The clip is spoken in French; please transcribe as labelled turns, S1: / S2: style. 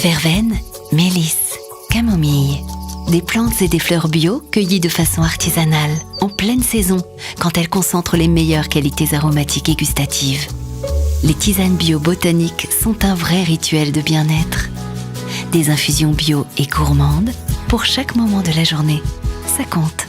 S1: Verveine, mélisse, camomille. Des plantes et des fleurs bio cueillies de façon artisanale, en pleine saison, quand elles concentrent les meilleures qualités aromatiques et gustatives. Les tisanes bio botaniques sont un vrai rituel de bien-être. Des infusions bio et gourmandes pour chaque moment de la journée. Ça compte.